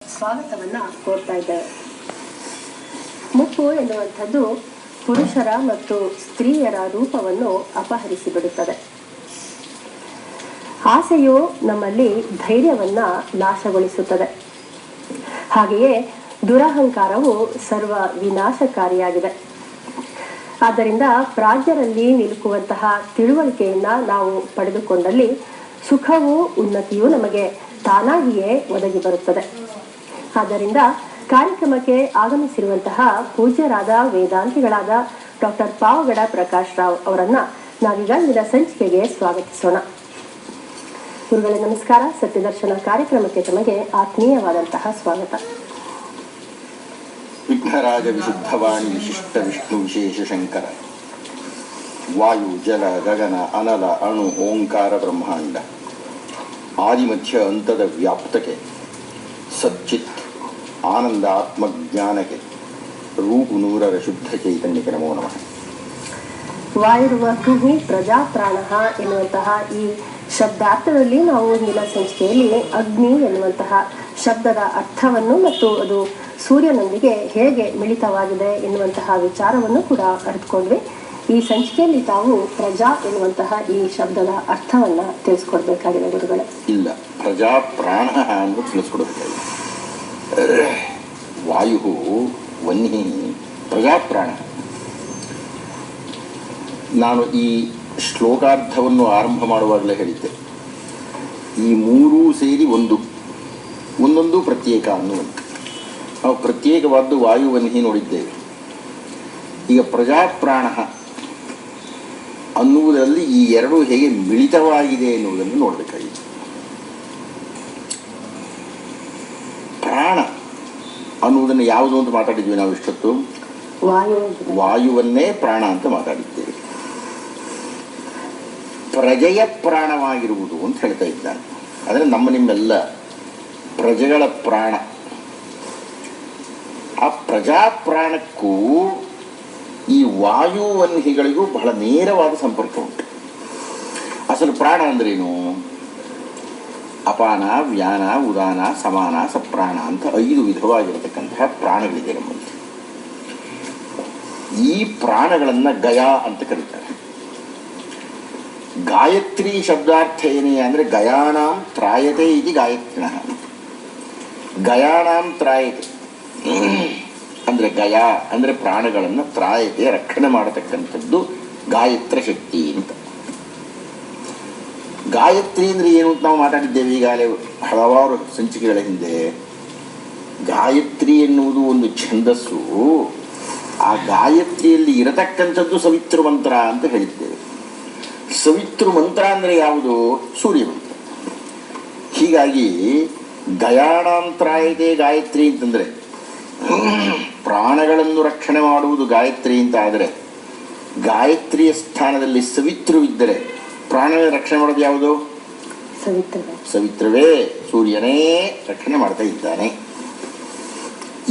ಸ್ವಾಗತವನ್ನ ಕೋರ್ತಾ ಇದ್ದೇವೆ. ಮುಪ್ಪು ಎನ್ನುವಂಥದ್ದು ಪುರುಷರ ಮತ್ತು ಸ್ತ್ರೀಯರ ರೂಪವನ್ನು ಅಪಹರಿಸಿಬಿಡುತ್ತದೆ. ಆಸೆಯು ನಮ್ಮಲ್ಲಿ ಧೈರ್ಯವನ್ನ ನಾಶಗೊಳಿಸುತ್ತದೆ. ಹಾಗೆಯೇ ದುರಹಂಕಾರವು ಸರ್ವ ವಿನಾಶಕಾರಿಯಾಗಿದೆ. ಆದ್ದರಿಂದ ಪ್ರಾಜ್ಞರಲ್ಲಿ ನಿಲುಕುವಂತಹ ತಿಳುವಳಿಕೆಯನ್ನ ನಾವು ಪಡೆದುಕೊಂಡಲ್ಲಿ ಸುಖವೂ ಉನ್ನತಿಯೂ ನಮಗೆ ತಾನಾಗಿಯೇ ಒದಗಿ ಬರುತ್ತದೆ. ಆದ್ದರಿಂದ ಕಾರ್ಯಕ್ರಮಕ್ಕೆ ಆಗಮಿಸಿರುವಂತಹ ಪೂಜ್ಯರಾದ ವೇದಾಂತಿಗಳಾದ ಡಾಕ್ಟರ್ ಪಾವಗಡ ಪ್ರಕಾಶ್ ರಾವ್ ಅವರನ್ನ ನಾವೀಗ ಇಂದಿನ ಸಂಚಿಕೆಗೆ ಸ್ವಾಗತಿಸೋಣ. ಗುರುಗಳೇ ನಮಸ್ಕಾರ. ಸತ್ಯದರ್ಶನ ಕಾರ್ಯಕ್ರಮಕ್ಕೆ ತಮಗೆ ಆತ್ಮೀಯವಾದಂತಹ ಸ್ವಾಗತ. ವಿಘ್ನರಾಜ ವಿಶುದ್ಧವಾಣಿ ವಿಶಿಷ್ಟ ವಿಷ್ಣು ವಿಶೇಷ ಶಂಕರ ವಾಯು ಜಲ ಗಗನ ಅನಲ ಅಣು ಓಂಕಾರ ಬ್ರಹ್ಮಾಂಡ ಆದಿಮಧ್ಯ ಅಂತದ ವ್ಯಾಪ್ತಕ್ಕೆ ಸಚ್ಚಿತ್ ಆನಂದ ಆತ್ಮಜ್ಞಾನಕ್ಕೆ ರೂಪು ನೂರರ ಶುದ್ಧ ಚೈತನ್ಯಕ್ಕೆ ನಮೋ ನಮಃ. ವಾಯುರ್ವಹ್ನಿ ಪ್ರಜಾಪ್ರಾಣ ಎನ್ನುವಂತಹ ಈ ಶಬ್ದಾರ್ಥದಲ್ಲಿ ನಾವು ಇಂದಿನ ಸಂಚಿಕೆಯಲ್ಲಿ ಅಗ್ನಿ ಎನ್ನುವಂತಹ ಶಬ್ದದ ಅರ್ಥವನ್ನು ಮತ್ತು ಅದು ಸೂರ್ಯನೊಂದಿಗೆ ಹೇಗೆ ಮಿಳಿತವಾಗಿದೆ ಎನ್ನುವಂತಹ ವಿಚಾರವನ್ನು ಕೂಡ ಅರಿತುಕೊಂಡ್ವಿ. ಈ ಸಂಚಿಕೆಯಲ್ಲಿ ತಾವು ಪ್ರಜಾ ಎನ್ನುವಂತಹ ಈ ಶಬ್ದದ ಅರ್ಥವನ್ನ ತಿಳಿಸ್ಕೊಡ್ಬೇಕಾಗಿದೆ ಗುರುಗಳೇ. ಇಲ್ಲ, ಪ್ರಜಾ ಪ್ರಾಣ ಅಂತ ತಿಳಿಸ್ಕೊಡ್ಬೇಕಾಗಿದೆ. ವಾಯು ವನ್ಹಿ ಪ್ರಜಾಪ್ರಾಣ. ನಾನು ಈ ಶ್ಲೋಕಾರ್ಥವನ್ನು ಆರಂಭ ಮಾಡುವಾಗಲೇ ಹೇಳಿದ್ದೆ, ಈ ಮೂರೂ ಸೇರಿ ಒಂದೊಂದು ಪ್ರತ್ಯೇಕ ಅನ್ನುವಂಥ. ನಾವು ಪ್ರತ್ಯೇಕವಾದ್ದು ವಾಯುವನ್ಹಿ ನೋಡಿದ್ದೇವೆ. ಈಗ ಪ್ರಜಾಪ್ರಾಣ ಅನ್ನುವುದರಲ್ಲಿ ಈ ಎರಡು ಹೇಗೆ ಮಿಳಿತವಾಗಿದೆ ಎನ್ನುವುದನ್ನು ನೋಡಬೇಕಾಗಿದೆ. ಪ್ರಾಣ ಅನ್ನುವುದನ್ನು ಯಾವುದು ಅಂತ ಮಾತಾಡಿದ್ವಿ ನಾವು ಇಷ್ಟೊತ್ತು? ವಾಯುವನ್ನೇ ಪ್ರಾಣ ಅಂತ ಮಾತಾಡಿದ್ದೇವೆ. ಪ್ರಜೆಯ ಪ್ರಾಣವಾಗಿರುವುದು ಅಂತ ಹೇಳ್ತಾ ಇದ್ದಾನೆ. ಅಂದರೆ ನಿಮ್ಮೆಲ್ಲ ಪ್ರಜೆಗಳ ಪ್ರಾಣ. ಆ ಪ್ರಜಾಪ್ರಾಣಕ್ಕೂ ಈ ವಾಯುವನ್ಹಿಗಳಿಗೂ ಬಹಳ ನೇರವಾದ ಸಂಪರ್ಕ ಉಂಟು. ಅಸಲು ಪ್ರಾಣ ಅಂದ್ರೇನು? ಅಪಾನ, ವ್ಯಾನ, ಉದಾನ, ಸಮಾನ, ಸಪ್ರಾಣ ಅಂತ 5 ವಿಧವಾಗಿರತಕ್ಕಂತಹ ಪ್ರಾಣಗಳಿದೆ ನಮ್ಮಲ್ಲಿ. ಈ ಪ್ರಾಣಗಳನ್ನು ಗಯ ಅಂತ ಕರೀತಾರೆ. ಗಾಯತ್ರಿ ಶಬ್ದಾರ್ಥ ಏನೇ ಅಂದರೆ ಗಯಾನಾಂ ತ್ರಾಯತೆ ಇದು ಗಾಯತ್ರಿಣ. ಗಯಾನಾಂ ತ್ರಾಯತೆ ಅಂದರೆ ಗಯ ಅಂದರೆ ಪ್ರಾಣಗಳನ್ನು ತ್ರಾಯತೆ ರಕ್ಷಣೆ ಮಾಡತಕ್ಕಂಥದ್ದು ಗಾಯತ್ರ ಶಕ್ತಿ ಅಂತ. ಗಾಯತ್ರಿ ಅಂದರೆ ಏನು ಅಂತ ನಾವು ಮಾತಾಡಿದ್ದೇವೆ ಈಗಾಗಲೇ ಹಲವಾರು ಸಂಚಿಕೆಗಳ ಹಿಂದೆ. ಗಾಯತ್ರಿ ಎನ್ನುವುದು ಒಂದು ಛಂದಸ್ಸು. ಆ ಗಾಯತ್ರಿಯಲ್ಲಿ ಇರತಕ್ಕಂಥದ್ದು ಸವಿತೃ ಮಂತ್ರ ಅಂತ ಹೇಳಿದ್ದೇವೆ. ಸವಿತೃ ಮಂತ್ರ ಅಂದರೆ ಯಾವುದು? ಸೂರ್ಯ ಮಂತ್ರ. ಹೀಗಾಗಿ ಗಯಾಣಾಂತರಾಯತೆ ಗಾಯತ್ರಿ ಅಂತಂದರೆ ಪ್ರಾಣಗಳನ್ನು ರಕ್ಷಣೆ ಮಾಡುವುದು ಗಾಯತ್ರಿ ಅಂತ ಆದರೆ, ಗಾಯತ್ರಿಯ ಸ್ಥಾನದಲ್ಲಿ ಸವಿತೃವಿದ್ದರೆ ಪ್ರಾಣಗಳ ರಕ್ಷಣೆ ಮಾಡೋದು ಯಾವುದು? ಸವಿತ್ರವೇ. ಸೂರ್ಯನೇ ರಕ್ಷಣೆ ಮಾಡ್ತಾ ಇದ್ದಾನೆ.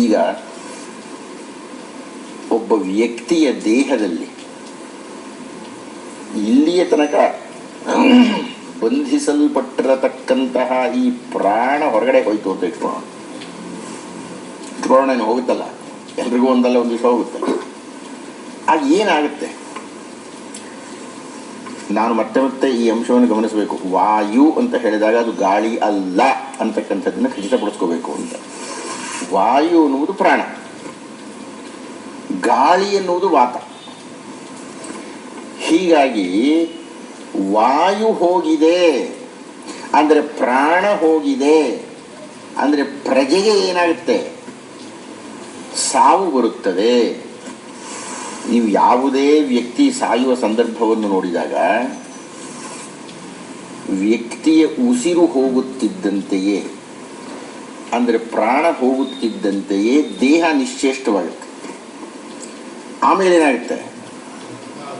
ಈಗ ಒಬ್ಬ ವ್ಯಕ್ತಿಯ ದೇಹದಲ್ಲಿ ಇಲ್ಲಿಯ ತನಕ ಬಂಧಿಸಲ್ಪಟ್ಟಿರತಕ್ಕಂತಹ ಈ ಪ್ರಾಣ ಹೊರಗಡೆ ಹೋಯ್ತು ಅಂತ ಇಟ್ಕೊಳ್ಳೋಣ. ಹೋಗುತ್ತಲ್ಲ, ಎಲ್ರಿಗೂ ಒಂದಲ್ಲ ಒಂದು ದಿವಸ ಹೋಗುತ್ತಲ್ಲ. ಆಗ ಏನಾಗುತ್ತೆ? ನಾನು ಮತ್ತೆ ಈ ಅಂಶವನ್ನು ಗಮನಿಸಬೇಕು. ವಾಯು ಅಂತ ಹೇಳಿದಾಗ ಅದು ಗಾಳಿ ಅಲ್ಲ ಅಂತಕ್ಕಂಥದ್ದನ್ನು ಖಚಿತಪಡಿಸ್ಕೋಬೇಕು ಅಂತ. ವಾಯು ಎನ್ನುವುದು ಪ್ರಾಣ, ಗಾಳಿ ಎನ್ನುವುದು ವಾತ. ಹೀಗಾಗಿ ವಾಯು ಹೋಗಿದೆ ಅಂದರೆ ಪ್ರಾಣ ಹೋಗಿದೆ ಅಂದರೆ ಪ್ರಜೆಗೆ ಏನಾಗುತ್ತೆ? ಸಾವು ಬರುತ್ತದೆ. ನೀವು ಯಾವುದೇ ವ್ಯಕ್ತಿ ಸಾಯುವ ಸಂದರ್ಭವನ್ನು ನೋಡಿದಾಗ ವ್ಯಕ್ತಿಯ ಉಸಿರು ಹೋಗುತ್ತಿದ್ದಂತೆಯೇ ಅಂದರೆ ಪ್ರಾಣ ಹೋಗುತ್ತಿದ್ದಂತೆಯೇ ದೇಹ ನಿಶ್ಚೇಷ್ಟವಾಗುತ್ತೆ. ಆಮೇಲೆ ಏನಾಗುತ್ತೆ?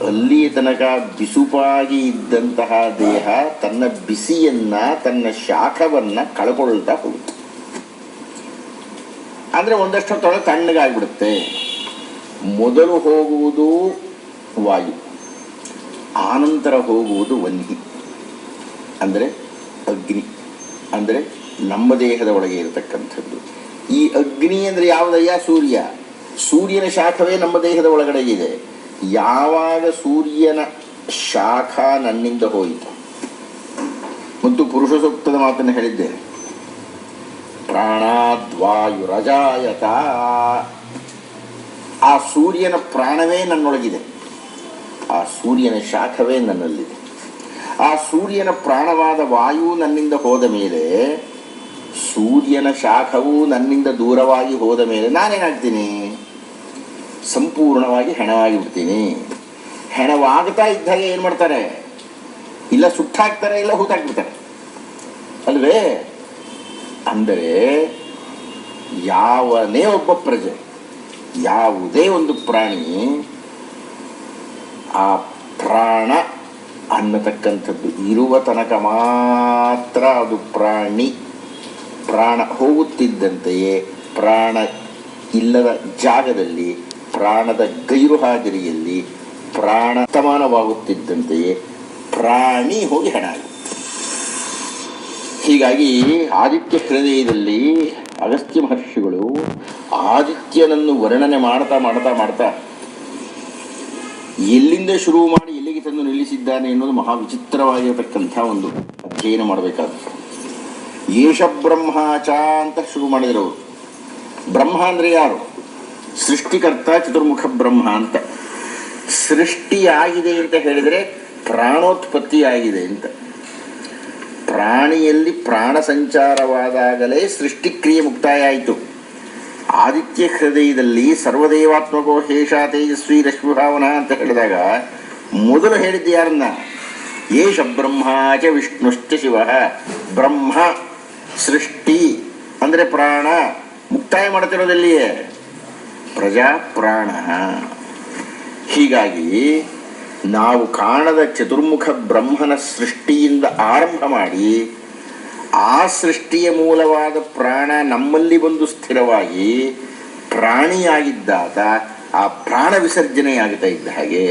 ಅಲ್ಲಿಯ ತನಕ ಬಿಸುಪಾಗಿ ಇದ್ದಂತಹ ದೇಹ ತನ್ನ ಬಿಸಿಯನ್ನ, ತನ್ನ ಶಾಖವನ್ನು ಕಳ್ಕೊಳ್ತಾ ಹೋಗುತ್ತೆ. ಅಂದರೆ ಒಂದಷ್ಟು ಹೊತ್ತೊಳಗೆ ತಣ್ಣಗಾಗ್ಬಿಡುತ್ತೆ. ಮೊದಲು ಹೋಗುವುದು ವಾಯು, ಆನಂತರ ಹೋಗುವುದು ವನ್ಹಿ ಅಂದರೆ ಅಗ್ನಿ ಅಂದರೆ ನಮ್ಮ ದೇಹದ ಒಳಗೆ ಇರತಕ್ಕಂಥದ್ದು. ಈ ಅಗ್ನಿ ಅಂದರೆ ಯಾವುದಯ್ಯ? ಸೂರ್ಯ. ಸೂರ್ಯನ ಶಾಖವೇ ನಮ್ಮ ದೇಹದ ಒಳಗಡೆ ಇದೆ. ಯಾವಾಗ ಸೂರ್ಯನ ಶಾಖ ನನ್ನಿಂದ ಹೋಯಿತು, ಮತ್ತು ಪುರುಷ ಸೂಕ್ತದ ಮಾತನ್ನು ಹೇಳಿದ್ದೇನೆ, ಪ್ರಾಣಾದ್ವಾಯುರಜಾಯತ, ಆ ಸೂರ್ಯನ ಪ್ರಾಣವೇ ನನ್ನೊಳಗಿದೆ, ಆ ಸೂರ್ಯನ ಶಾಖವೇ ನನ್ನಲ್ಲಿದೆ. ಆ ಸೂರ್ಯನ ಪ್ರಾಣವಾದ ವಾಯು ನನ್ನಿಂದ ಹೋದ ಮೇಲೆ, ಸೂರ್ಯನ ಶಾಖವು ನನ್ನಿಂದ ದೂರವಾಗಿ ಹೋದ ಮೇಲೆ ನಾನೇನಾಗ್ತೀನಿ? ಸಂಪೂರ್ಣವಾಗಿ ಹೆಣವಾಗಿ ಬಿಡ್ತೀನಿ. ಹೆಣವಾಗ್ತಾ ಇದ್ದಾಗ ಏನು ಮಾಡ್ತಾರೆ? ಇಲ್ಲ ಸುಟ್ಟಾಕ್ತಾರೆ, ಇಲ್ಲ ಹೂತಾಕ್ಬಿಡ್ತಾರೆ ಅಲ್ವೇ? ಅಂದರೆ ಯಾವನೇ ಒಬ್ಬ ಪ್ರಜೆ, ಯಾವುದೇ ಒಂದು ಪ್ರಾಣಿ, ಆ ಪ್ರಾಣ ಅನ್ನತಕ್ಕಂಥದ್ದು ಇರುವ ತನಕ ಮಾತ್ರ ಅದು ಪ್ರಾಣಿ. ಪ್ರಾಣ ಹೋಗುತ್ತಿದ್ದಂತೆಯೇ, ಪ್ರಾಣ ಇಲ್ಲದ ಜಾಗದಲ್ಲಿ, ಪ್ರಾಣದ ಗೈರು ಹಾಜರಿಯಲ್ಲಿ, ಪ್ರಾಣ ತಮಾನವಾಗುತ್ತಿದ್ದಂತೆಯೇ ಪ್ರಾಣಿ ಹೋಗಿ ಹೆಣ ಆಗುತ್ತೆ. ಹೀಗಾಗಿ ಆದಿತ್ಯ ಹೃದಯದಲ್ಲಿ ಅಗಸ್ತ್ಯ ಮಹರ್ಷಿಗಳು ಆದಿತ್ಯನನ್ನು ವರ್ಣನೆ ಮಾಡ್ತಾ ಮಾಡ್ತಾ ಮಾಡ್ತಾ ಎಲ್ಲಿಂದ ಶುರು ಮಾಡಿ ಎಲ್ಲಿಗೆ ತಂದು ನಿಲ್ಲಿಸಿದ್ದಾನೆ ಎನ್ನುವುದು ಮಹಾ ವಿಚಿತ್ರವಾಗಿರತಕ್ಕಂಥ ಒಂದು ಅಧ್ಯಯನ ಮಾಡಬೇಕಾದ್ರೆ, ಏಷ ಬ್ರಹ್ಮಾಚ ಅಂತ ಶುರು ಮಾಡಿದರು ಅವರು. ಬ್ರಹ್ಮ ಅಂದರೆ ಯಾರು? ಸೃಷ್ಟಿಕರ್ತ, ಚತುರ್ಮುಖ ಬ್ರಹ್ಮ ಅಂತ. ಸೃಷ್ಟಿಯಾಗಿದೆ ಅಂತ ಹೇಳಿದರೆ ಪ್ರಾಣೋತ್ಪತ್ತಿ ಆಗಿದೆ ಅಂತ. ಪ್ರಾಣಿಯಲ್ಲಿ ಪ್ರಾಣ ಸಂಚಾರವಾದಾಗಲೇ ಸೃಷ್ಟಿಕ್ರಿಯೆ ಮುಕ್ತಾಯ ಆಯಿತು. ಆದಿತ್ಯ ಹೃದಯದಲ್ಲಿ ಸರ್ವದೇವಾತ್ಮಕೋ ಹೇಷ ತೇಜಸ್ವಿ ರಶ್ಮಿಭಾವನ ಅಂತ ಹೇಳಿದಾಗ ಮೊದಲು ಹೇಳಿದ್ದು ಯಾರನ್ನ? ಏಷ ಬ್ರಹ್ಮಾಚ ವಿಷ್ಣುಶ್ಚ ಶಿವ. ಬ್ರಹ್ಮ ಸೃಷ್ಟಿ ಅಂದರೆ ಪ್ರಾಣ, ಮುಕ್ತಾಯ ಮಾಡ್ತಿರೋದೆಲ್ಲಿಯೇ? ಪ್ರಜಾ ಪ್ರಾಣ. ಹೀಗಾಗಿ ನಾವು ಕಾಣದ ಚತುರ್ಮುಖ ಬ್ರಹ್ಮನ ಸೃಷ್ಟಿಯಿಂದ ಆರಂಭ ಮಾಡಿ, ಆ ಸೃಷ್ಟಿಯ ಮೂಲವಾದ ಪ್ರಾಣ ನಮ್ಮಲ್ಲಿ ಬಂದು ಸ್ಥಿರವಾಗಿ ಪ್ರಾಣಿಯಾಗಿದ್ದಾಗ ಆ ಪ್ರಾಣ ವಿಸರ್ಜನೆಯಾಗ್ತಾ ಇದ್ದ ಹಾಗೆ,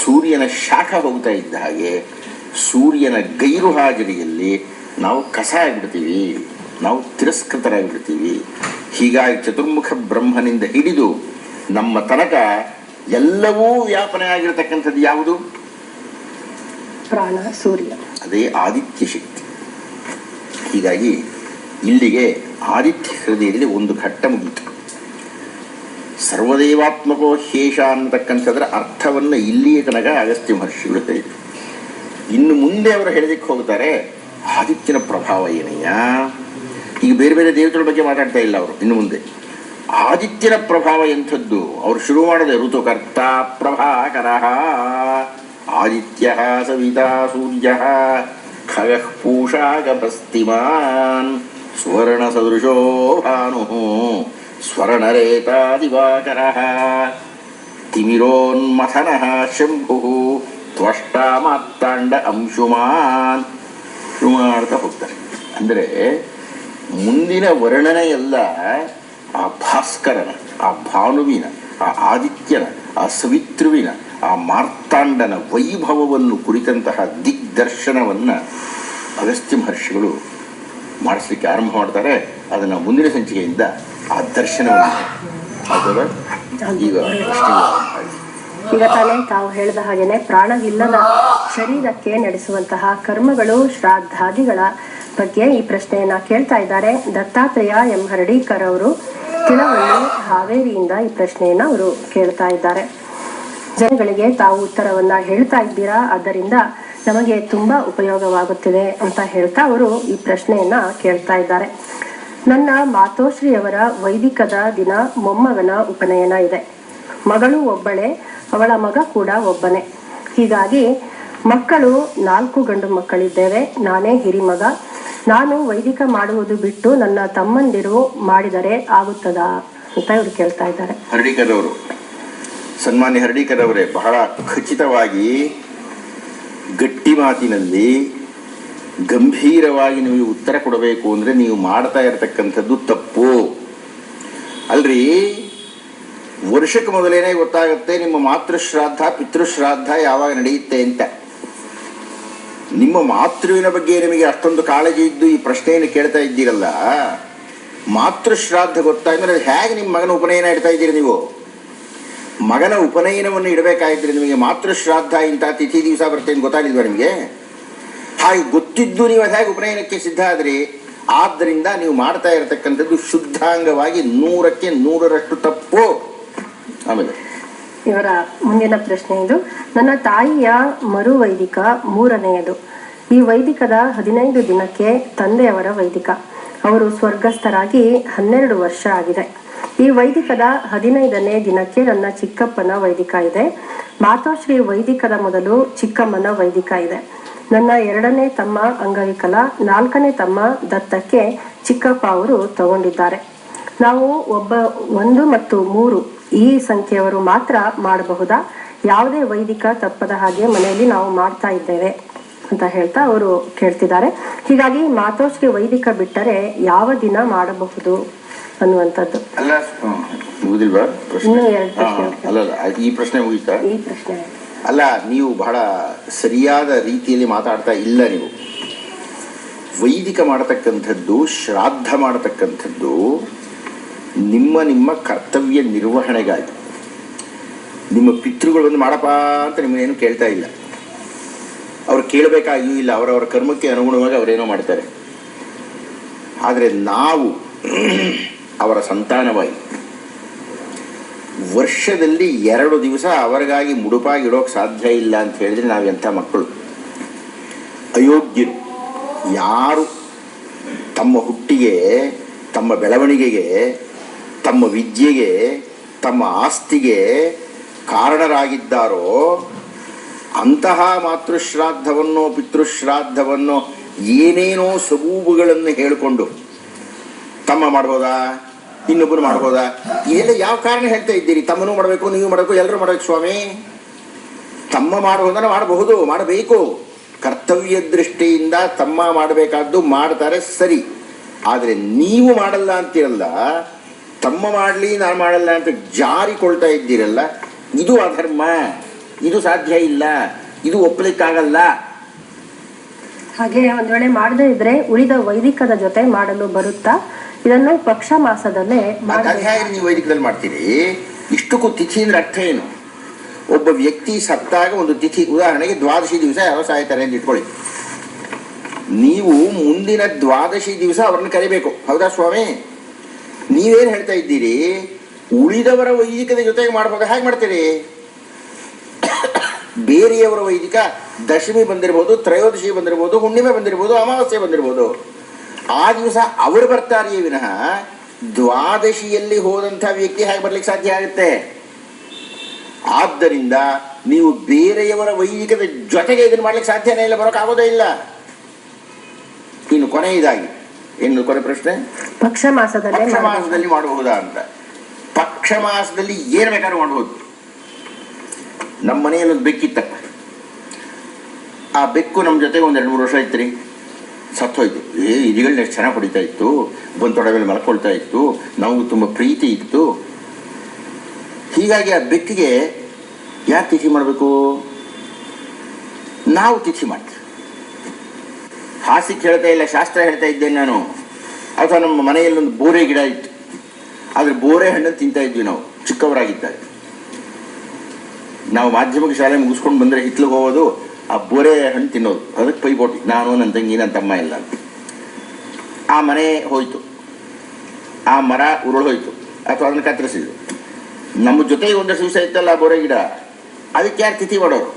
ಸೂರ್ಯನ ಶಾಖ ಹೋಗ್ತಾ ಇದ್ದ ಹಾಗೆ, ಸೂರ್ಯನ ಗೈರು ಹಾಜರಿಯಲ್ಲಿ ನಾವು ಕಸ ಆಗಿಬಿಡ್ತೀವಿ, ನಾವು ತಿರಸ್ಕೃತರಾಗಿಬಿಡ್ತೀವಿ. ಹೀಗಾಗಿ ಚತುರ್ಮುಖ ಬ್ರಹ್ಮನಿಂದ ಹಿಡಿದು ನಮ್ಮ ತನಕ ಎಲ್ಲವೂ ವ್ಯಾಪನೆ ಆಗಿರತಕ್ಕಂಥದ್ದು ಯಾವುದು? ಪ್ರಾಣ, ಸೂರ್ಯ. ಅದೇ ಆದಿತ್ಯ ಶಕ್ತಿ. ಹೀಗಾಗಿ ಇಲ್ಲಿಗೆ ಆದಿತ್ಯ ಹೃದಯದಲ್ಲಿ ಒಂದು ಘಟ್ಟ ಮುಗಿಯಿತು. ಸರ್ವದೇವಾತ್ಮಕೋ ಹೇಷ ಅನ್ನತಕ್ಕಂಥದ್ರ ಅರ್ಥವನ್ನು ಇಲ್ಲಿಯ ತನಕ ಅಗಸ್ತ್ಯ ಮಹರ್ಷಿಗಳು ಹೇಳಿದರು. ಇನ್ನು ಮುಂದೆ ಅವರು ಹೇಳಲಿಕ್ಕೆ ಹೋಗ್ತಾರೆ, ಆದಿತ್ಯನ ಪ್ರಭಾವ ಏನಯ್ಯ? ಈಗ ಬೇರೆ ಬೇರೆ ದೇವತೆಗಳ ಬಗ್ಗೆ ಮಾತಾಡ್ತಾ ಇಲ್ಲ ಅವರು. ಇನ್ನು ಮುಂದೆ ಆದಿತ್ಯನ ಪ್ರಭಾವ ಎಂಥದ್ದು? ಅವರು ಶುರು ಮಾಡಿದೆ, ಋತುಕರ್ತ ಪ್ರಭಾಕರ ಆದಿತ್ಯ ಸವಿತಾ ಸೂರ್ಯ ಖಗಃ ಪೂಷಾ ಗಭಸ್ತಿಮಾನ್ ಸ್ವರ್ಣ ಸದೃಶೋ ಭಾನು ಸ್ವರ್ಣರೇತಾ ದಿವಾಕರ ತಿಮಿರೋನ್ಮಥನಃ ಶಂಭು ತ್ವಷ್ಟಾ ಮಾತ್ತಾಂಡ ಅಂಶುಮಾನ್. ಶುರು ಮಾಡ್ತಾ ಹೋಗ್ತಾರೆ. ಅಂದರೆ ಮುಂದಿನ ವರ್ಣನೆ ಎಲ್ಲ ಆ ಭಾಸ್ಕರನ, ಆ ಭಾನುವಿನ, ಆ ಆದಿತ್ಯನ, ಆ ಸವಿತೃವಿನ, ಆ ಮಾರ್ತಾಂಡನ ವೈಭವವನ್ನು ಕುರಿತಂತಹ ದಿಗ್ದರ್ಶನವನ್ನು ಅಗಸ್ತ್ಯ ಮಹರ್ಷಿಗಳು ಮಾಡಿಸ್ಲಿಕ್ಕೆ ಆರಂಭ ಮಾಡ್ತಾರೆ. ಅದನ್ನು ಮುಂದಿನ ಸಂಚಿಕೆಯಿಂದ ಆ ದರ್ಶನವನ್ನು ಈಗ ತಾನೇ ತಾವು ಹೇಳಿದ ಹಾಗೇನೆ ಪ್ರಾಣವಿಲ್ಲದ ಶರೀರಕ್ಕೆ ನಡೆಸುವಂತಹ ಕರ್ಮಗಳು, ಶ್ರಾದ್ದಾದಿಗಳ ಬಗ್ಗೆ ಈ ಪ್ರಶ್ನೆಯನ್ನ ಕೇಳ್ತಾ ಇದ್ದಾರೆ. ದತ್ತಾತ್ರೇಯ ಎಂ ಹರ್ಡೀಕರ್ ಅವರು ತಿಳವಳ್ಳಿ, ಹಾವೇರಿಯಿಂದ ಈ ಪ್ರಶ್ನೆಯನ್ನ ಅವರು ಕೇಳ್ತಾ ಇದ್ದಾರೆ. ಜನಗಳಿಗೆ ತಾವು ಉತ್ತರವನ್ನ ಹೇಳ್ತಾ ಇದ್ದೀರಾ, ಆದ್ದರಿಂದ ನಮಗೆ ತುಂಬಾ ಉಪಯೋಗವಾಗುತ್ತಿದೆ ಅಂತ ಹೇಳ್ತಾ ಅವರು ಈ ಪ್ರಶ್ನೆಯನ್ನ ಕೇಳ್ತಾ ಇದ್ದಾರೆ. ನನ್ನ ಮಾತೋಶ್ರೀಯವರ ವೈದಿಕದ ದಿನ ಮೊಮ್ಮಗನ ಉಪನಯನ ಇದೆ. ಮಗಳು ಒಬ್ಬಳೇ, ಅವಳ ಮಗ ಕೂಡ ಒಬ್ಬನೇ. ಹೀಗಾಗಿ ಮಕ್ಕಳು 4 ಗಂಡು ಮಕ್ಕಳಿದ್ದೇವೆ. ನಾನೇ ಹಿರಿಮಗ. ನಾನು ವೈದಿಕ ಮಾಡುವುದು ಬಿಟ್ಟು ನನ್ನ ತಮ್ಮಂದಿರು ಮಾಡಿದರೆ ಆಗುತ್ತದಾ ಅಂತ ಇವರು ಕೇಳ್ತಾ ಇದ್ದಾರೆ. ಹರ್ಡೀಕರ್ ಅವರು, ಸನ್ಮಾನ್ಯ ಹರ್ಡೀಕರ್ ಅವರೇ, ಬಹಳ ಖಚಿತವಾಗಿ ಗಟ್ಟಿ ಮಾತಿನಲ್ಲಿ ಗಂಭೀರವಾಗಿ ನೀವು ಉತ್ತರ ಕೊಡಬೇಕು ಅಂದರೆ ನೀವು ಮಾಡ್ತಾ ಇರತಕ್ಕಂಥದ್ದು ತಪ್ಪು ಅಲ್ರಿ. ವರ್ಷಕ್ಕೆ ಮೊದಲೇನೆ ಗೊತ್ತಾಗುತ್ತೆ ನಿಮ್ಮ ಮಾತೃಶ್ರಾದ್ದ ಪಿತೃಶ್ರಾದ್ದ ಯಾವಾಗ ನಡೆಯುತ್ತೆ ಅಂತ. ನಿಮ್ಮ ಮಾತೃವಿನ ಬಗ್ಗೆ ನಿಮಗೆ ಅಷ್ಟೊಂದು ಕಾಳಜಿ ಇದ್ದು ಈ ಪ್ರಶ್ನೆಯನ್ನು ಕೇಳ್ತಾ ಇದ್ದೀರಲ್ಲ, ಮಾತೃಶ್ರಾದ್ದ ಗೊತ್ತಾದ್ಮೇಲೆ ಹೇಗೆ ನಿಮ್ಮ ಮಗನ ಉಪನಯನ ಇಡ್ತಾ ಇದ್ದೀರಿ ನೀವು? ಮಗನ ಉಪನಯನವನ್ನು ಇಡಬೇಕಾಗಿದ್ರೆ ನಿಮಗೆ ಮಾತೃಶ್ರಾದ್ದ ಇಂಥ ತಿಥಿ ದಿವಸ ಬರುತ್ತೆ ಅಂತ ಗೊತ್ತಾಗಿಲ್ವಾ ನಿಮಗೆ? ಹಾಗೆ ಗೊತ್ತಿದ್ದು ನೀವು ಹೇಗೆ ಉಪನಯನಕ್ಕೆ ಸಿದ್ಧ ಆದ್ರಿ? ಆದ್ದರಿಂದ ನೀವು ಮಾಡ್ತಾ ಇರತಕ್ಕಂಥದ್ದು ಶುದ್ಧಾಂಗವಾಗಿ 100ಕ್ಕೆ 100ರಷ್ಟು ತಪ್ಪು. ಆಮೇಲೆ ಇವರ ಮುಂದಿನ ಪ್ರಶ್ನೆ ಇದು. ನನ್ನ ತಾಯಿಯ ಮರು ವೈದಿಕ 3ನೆಯದು. ಈ ವೈದಿಕದ 15 ದಿನಕ್ಕೆ ತಂದೆಯವರ ವೈದಿಕ. ಅವರು ಸ್ವರ್ಗಸ್ಥರಾಗಿ 12 ವರ್ಷ ಆಗಿದೆ. ಈ ವೈದಿಕದ 15ನೇ ದಿನಕ್ಕೆ ನನ್ನ ಚಿಕ್ಕಪ್ಪನ ವೈದಿಕ ಇದೆ. ಮಾತೋಶ್ರೀ ವೈದಿಕದ ಮೊದಲು ಚಿಕ್ಕಮ್ಮನ ವೈದಿಕ ಇದೆ. ನನ್ನ 2ನೇ ತಮ್ಮ ಅಂಗವಿಕಲ, 4ನೇ ತಮ್ಮ ದತ್ತಕ್ಕೆ ಚಿಕ್ಕಪ್ಪ ಅವರು ತಗೊಂಡಿದ್ದಾರೆ. ನಾವು 1 ಮತ್ತು 3 ಈ ಸಂಖ್ಯೆಯವರು ಮಾತ್ರ ಮಾಡಬಹುದಾ? ಯಾವುದೇ ವೈದಿಕ ತಪ್ಪದ ಹಾಗೆ ಮನೆಯಲ್ಲಿ ನಾವು ಮಾಡ್ತಾ ಇದ್ದೇವೆ ಅಂತ ಹೇಳ್ತಾ ಅವರು ಕೇಳ್ತಿದ್ದಾರೆ. ಹೀಗಾಗಿ ಮಾತೋಶ್ರೀ ವೈದಿಕ ಬಿಟ್ಟರೆ ಯಾವ ದಿನ ಮಾಡಬಹುದು ಅನ್ನುವಂಥದ್ದು. ಅಲ್ಲ, ಮುಗಿದಿಲ್ವಾ ಪ್ರಶ್ನೆ? ಇನ್ನೂ 2 ಪ್ರಶ್ನೆ. ಅಲ್ಲ, ಈ ಪ್ರಶ್ನೆ ಮುಗಿತಾ? ಈ ಪ್ರಶ್ನೆ ಅಲ್ಲ, ನೀವು ಬಹಳ ಸರಿಯಾದ ರೀತಿಯಲ್ಲಿ ಮಾತಾಡ್ತಾ ಇಲ್ಲ. ನೀವು ವೈದಿಕ ಮಾಡತಕ್ಕಂಥದ್ದು, ಶ್ರಾದ್ದ ಮಾಡತಕ್ಕಂಥದ್ದು ನಿಮ್ಮ ಕರ್ತವ್ಯ ನಿರ್ವಹಣೆಗಾಗಿ. ನಿಮ್ಮ ಪಿತೃಗಳು ಬಂದು ಮಾಡಪ್ಪ ಅಂತ ನಿಮ್ಮನ್ನೇನು ಕೇಳ್ತಾ ಇಲ್ಲ, ಅವ್ರು ಕೇಳಬೇಕಾಗಿಯೂ ಇಲ್ಲ. ಅವರವರ ಕರ್ಮಕ್ಕೆ ಅನುಗುಣವಾಗಿ ಅವರೇನೋ ಮಾಡ್ತಾರೆ. ಆದರೆ ನಾವು ಅವರ ಸಂತಾನವಾಗಿ ವರ್ಷದಲ್ಲಿ 2 ದಿವಸ ಅವರಿಗಾಗಿ ಮುಡುಪಾಗಿ ಇಡೋಕೆ ಸಾಧ್ಯ ಇಲ್ಲ ಅಂತ ಹೇಳಿದ್ರೆ ನಾವೆಂಥ ಮಕ್ಕಳು, ಅಯೋಗ್ಯರು. ಯಾರು ತಮ್ಮ ಹುಟ್ಟಿಗೆ, ತಮ್ಮ ಬೆಳವಣಿಗೆಗೆ, ತಮ್ಮ ವಿದ್ಯೆಗೆ, ತಮ್ಮ ಆಸ್ತಿಗೆ ಕಾರಣರಾಗಿದ್ದಾರೋ ಅಂತಹ ಮಾತೃಶ್ರಾದ್ದವನ್ನೋ ಪಿತೃಶ್ರಾದ್ದವನ್ನೋ ಏನೇನೋ ಸಬೂಬುಗಳನ್ನು ಹೇಳಿಕೊಂಡು ತಮ್ಮ ಮಾಡ್ಬೋದಾ, ಇನ್ನೊಬ್ಬರು ಮಾಡ್ಬೋದಾ, ಇದೆಲ್ಲ ಯಾವ ಕಾರಣ ಹೇಳ್ತಾ ಇದ್ದೀರಿ? ತಮ್ಮನೂ ಮಾಡಬೇಕು, ನೀವು ಮಾಡಬೇಕು, ಎಲ್ಲರೂ ಮಾಡಬೇಕು. ಸ್ವಾಮಿ, ತಮ್ಮ ಮಾಡುವುದನ್ನು ಮಾಡಬಹುದು, ಮಾಡಬೇಕು. ಕರ್ತವ್ಯ ದೃಷ್ಟಿಯಿಂದ ತಮ್ಮ ಮಾಡಬೇಕಾದ್ದು ಮಾಡ್ತಾರೆ, ಸರಿ. ಆದರೆ ನೀವು ಮಾಡಲ್ಲ ಅಂತೀರಲ್ಲ, ತಮ್ಮ ಮಾಡಲಿ ನಾನು ಮಾಡಲ್ಲ ಅಂತ ಜಾರಿಕೊಳ್ತಾ ಇದ್ದೀರಲ್ಲ, ಇದು ಅಧರ್ಮ, ಇದು ಸಾಧ್ಯ ಇಲ್ಲ, ಇದು ಒಪ್ಪಲಿಕ್ಕಾಗಲ್ಲ. ಹಾಗೆ ಒಂದ್ ವೇಳೆ ಮಾಡದೇ ಇದ್ರೆ ಉಳಿದ ವೈದಿಕದ ಜೊತೆ ಮಾಡಲು ಬರುತ್ತಾ? ಇದನ್ನು ಪಕ್ಷ ಮಾಸದಲ್ಲೇ ನೀವು ವೈದಿಕದಲ್ಲಿ ಮಾಡ್ತೀರಿ. ಇಷ್ಟಕ್ಕೂ ತಿಥಿ ಅಂದ್ರೆ ಅರ್ಥ ಏನು? ಒಬ್ಬ ವ್ಯಕ್ತಿ ಸತ್ತಾಗ ಒಂದು ತಿಥಿ, ಉದಾಹರಣೆಗೆ 12 ದಿವಸ ಯಾವ ಸಾಯ್ತಾರೆ ಅಂತ ಇಟ್ಕೊಳ್ಳಿ. ನೀವು ಮುಂದಿನ 12 ದಿವಸ ಅವ್ರನ್ನ ಕರಿಬೇಕು, ಹೌದಾ ಸ್ವಾಮಿ? ನೀವೇನು ಹೇಳ್ತಾ ಇದ್ದೀರಿ? ಉಳಿದವರ ವೈದಿಕದ ಜೊತೆಗೆ ಮಾಡ್ಬೋದು. ಹೇಗೆ ಮಾಡ್ತೀರಿ? ಬೇರೆಯವರ ವೈದಿಕ ದಶಮಿ ಬಂದಿರ್ಬೋದು, ತ್ರಯೋದಶಿ ಬಂದಿರ್ಬೋದು, ಹುಣ್ಣಿಮೆ ಬಂದಿರ್ಬೋದು, ಅಮಾವಾಸ್ಯೆ ಬಂದಿರ್ಬೋದು. ಆ ದಿವಸ ಅವರು ಬರ್ತಾರೆಯೇ ವಿನಃ 12 ಹೋದಂಥ ವ್ಯಕ್ತಿ ಹೇಗೆ ಬರ್ಲಿಕ್ಕೆ ಸಾಧ್ಯ ಆಗುತ್ತೆ? ಆದ್ದರಿಂದ ನೀವು ಬೇರೆಯವರ ವೈದಿಕದ ಜೊತೆಗೆ ಇದನ್ನು ಮಾಡ್ಲಿಕ್ಕೆ ಸಾಧ್ಯನೇ ಇಲ್ಲ, ಬರೋಕ್ಕಾಗೋದೇ ಇಲ್ಲ. ಇನ್ನು ಕೊನೆಯದಾಗಿ ಏನು ಕೊನೆ ಪ್ರಶ್ನೆ? ಪಕ್ಷ ಮಾಸದಲ್ಲಿ ಮಾಡಬಹುದಾ ಅಂತ. ಪಕ್ಷ ಮಾಸದಲ್ಲಿ ಏನು ಬೇಕಾದ್ರೂ ಮಾಡ್ಬೋದು. ನಮ್ಮ ಮನೆಯಲ್ಲಿ ಒಂದು ಬೆಕ್ಕಿತ್ತಪ್ಪ. ಆ ಬೆಕ್ಕು ನಮ್ಮ ಜೊತೆಗೆ ಒಂದು 2-3 ವರ್ಷ ಇತ್ತು ರೀ, ಸತ್ತೋಯ್ತು. ಇದಿಗಳನ್ನ ಎಷ್ಟು ಚೆನ್ನಾಗಿ ಹೊಡಿತಾ ಇತ್ತು, ಬಂದು ತೊಡೆ ಮೇಲೆ ಮಲ್ಕೊಳ್ತಾ ಇತ್ತು, ನಮಗೂ ತುಂಬ ಪ್ರೀತಿ ಇತ್ತು. ಹೀಗಾಗಿ ಆ ಬೆಕ್ಕಿಗೆ ಯಾಕೆ ತಿಥಿ ಮಾಡಬೇಕು? ನಾವು ತಿಥಿ ಮಾಡ್ತೀವಿ. ಹಾಸಿಗೆ ಹೇಳ್ತಾ ಇಲ್ಲ, ಶಾಸ್ತ್ರ ಹೇಳ್ತಾ ಇದ್ದೇನೆ ನಾನು. ಅಥವಾ ನಮ್ಮ ಮನೆಯಲ್ಲಿ ಒಂದು ಬೋರೆ ಗಿಡ ಇತ್ತು, ಆದರೆ ಬೋರೆ ಹಣ್ಣನ್ನು ತಿಂತಾ ಇದ್ವಿ ನಾವು ಚಿಕ್ಕವರಾಗಿದ್ದಾಗ. ನಾವು ಮಾಧ್ಯಮಿಕ ಶಾಲೆ ಮುಗಿಸ್ಕೊಂಡು ಬಂದರೆ ಹಿತ್ಲಿಗೆ ಹೋಗೋದು, ಆ ಬೋರೆ ಹಣ್ಣು ತಿನ್ನೋದು. ಅದಕ್ಕೆ ಪೈಪೋಟಿ, ನಾನು ನನ್ನ ತಂಗಿ ನನ್ನ ತಮ್ಮ ಇಲ್ಲ ಅಂತ. ಆ ಮನೆ ಹೋಯ್ತು, ಆ ಮರ ಉರುಳು ಹೋಯ್ತು, ಅಥವಾ ಅದನ್ನು ಕತ್ತರಿಸಿದ್ರು. ನಮ್ಮ ಜೊತೆಗೆ ಒಂದಷ್ಟು ದಿವಸ ಇತ್ತಲ್ಲ ಆ ಬೋರೆ ಗಿಡ, ಅದಕ್ಕೆ ಯಾರು ತಿಥಿ ಮಾಡೋರು?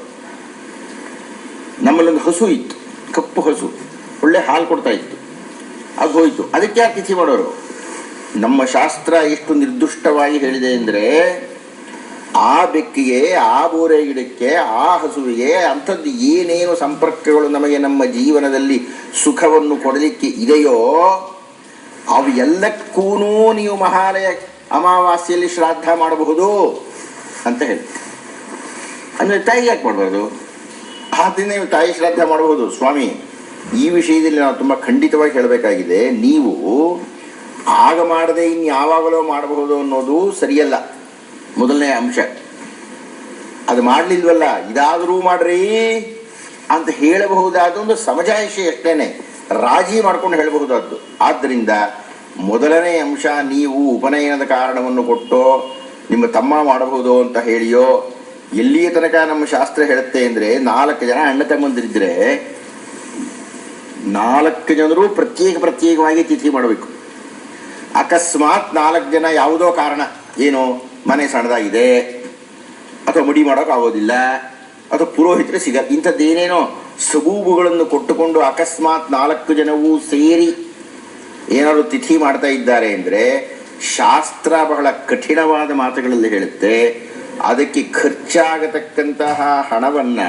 ನಮ್ಮಲ್ಲೊಂದು ಹಸು ಇತ್ತು, ಕಪ್ಪು ಹಸು, ಒಳ್ಳೆ ಹಾಲು ಕೊಡ್ತಾ ಇತ್ತು, ಅದು ಹೋಯ್ತು, ಅದಕ್ಕೆ ಯಾರು ತಿಥಿ ಮಾಡೋರು? ನಮ್ಮ ಶಾಸ್ತ್ರ ಎಷ್ಟು ನಿರ್ದುಷ್ಟವಾಗಿ ಹೇಳಿದೆ ಅಂದರೆ, ಆ ಬೆಕ್ಕಿಗೆ, ಆ ಬೋರೆ ಗಿಡಕ್ಕೆ, ಆ ಹಸುವಿಗೆ ಅಂಥದ್ದು ಏನೇನು ಸಂಪರ್ಕಗಳು ನಮಗೆ ನಮ್ಮ ಜೀವನದಲ್ಲಿ ಸುಖವನ್ನು ಕೊಡಲಿಕ್ಕೆ ಇದೆಯೋ ಅವು ಎಲ್ಲಕ್ಕೂ ನೀವು ಮಹಾಲಯ ಅಮಾವಾಸ್ಯೆಯಲ್ಲಿ ಶ್ರಾದ್ದ ಮಾಡಬಹುದು ಅಂತ ಹೇಳಿ. ಅಂದರೆ ತಾಯಿ ಯಾಕೆ ಮಾಡಬಾರ್ದು? ಆದ್ದರಿಂದ ನೀವು ತಾಯಿ ಶ್ರಾದ್ದ ಮಾಡಬಹುದು. ಸ್ವಾಮಿ, ಈ ವಿಷಯದಲ್ಲಿ ನಾವು ತುಂಬ ಖಂಡಿತವಾಗಿ ಹೇಳಬೇಕಾಗಿದೆ. ನೀವು ಆಗ ಮಾಡದೆ ಇನ್ಯಾವಾಗಲೋ ಮಾಡಬಹುದು ಅನ್ನೋದು ಸರಿಯಲ್ಲ. ಮೊದಲನೇ ಅಂಶ ಅದು ಮಾಡಲಿಲ್ವಲ್ಲ, ಇದಾದರೂ ಮಾಡ್ರಿ ಅಂತ ಹೇಳಬಹುದಾದ ಒಂದು ಸಮಜಾಯಿಷಿ ಅಷ್ಟೇನೆ, ರಾಜಿ ಮಾಡ್ಕೊಂಡು ಹೇಳಬಹುದಾದ್ದು. ಆದ್ದರಿಂದ ಮೊದಲನೇ ಅಂಶ, ನೀವು ಉಪನಯನದ ಕಾರಣವನ್ನು ಕೊಟ್ಟು ನಿಮ್ಮ ತಮ್ಮ ಮಾಡಬಹುದು ಅಂತ ಹೇಳಿಯೋ, ಎಲ್ಲಿಯ ತನಕ ನಮ್ಮ ಶಾಸ್ತ್ರ ಹೇಳುತ್ತೆ ಅಂದರೆ 4 ಜನ ಅಣ್ಣ ತಮ್ಮಂದಿರಿದ್ರೆ 4 ಜನರು ಪ್ರತ್ಯೇಕವಾಗಿ ತಿಥಿ ಮಾಡಬೇಕು. ಅಕಸ್ಮಾತ್ 4 ಜನ ಯಾವುದೋ ಕಾರಣ, ಏನೋ ಮನೆ ಸಣ್ಣದಾಗಿದೆ ಅಥವಾ ಮುಡಿ ಮಾಡೋಕ್ಕಾಗೋದಿಲ್ಲ ಅಥವಾ ಪುರೋಹಿತರು ಇಂಥದ್ದೇನೇನೋ ಸಬೂಬುಗಳನ್ನು ಕೊಟ್ಟುಕೊಂಡು ಅಕಸ್ಮಾತ್ 4 ಜನವೂ ಸೇರಿ ಏನಾದರೂ ತಿಥಿ ಮಾಡ್ತಾ ಇದ್ದಾರೆ ಅಂದರೆ ಶಾಸ್ತ್ರ ಬಹಳ ಕಠಿಣವಾದ ಮಾತುಗಳಲ್ಲಿ ಹೇಳುತ್ತೆ, ಅದಕ್ಕೆ ಖರ್ಚಾಗತಕ್ಕಂತಹ ಹಣವನ್ನು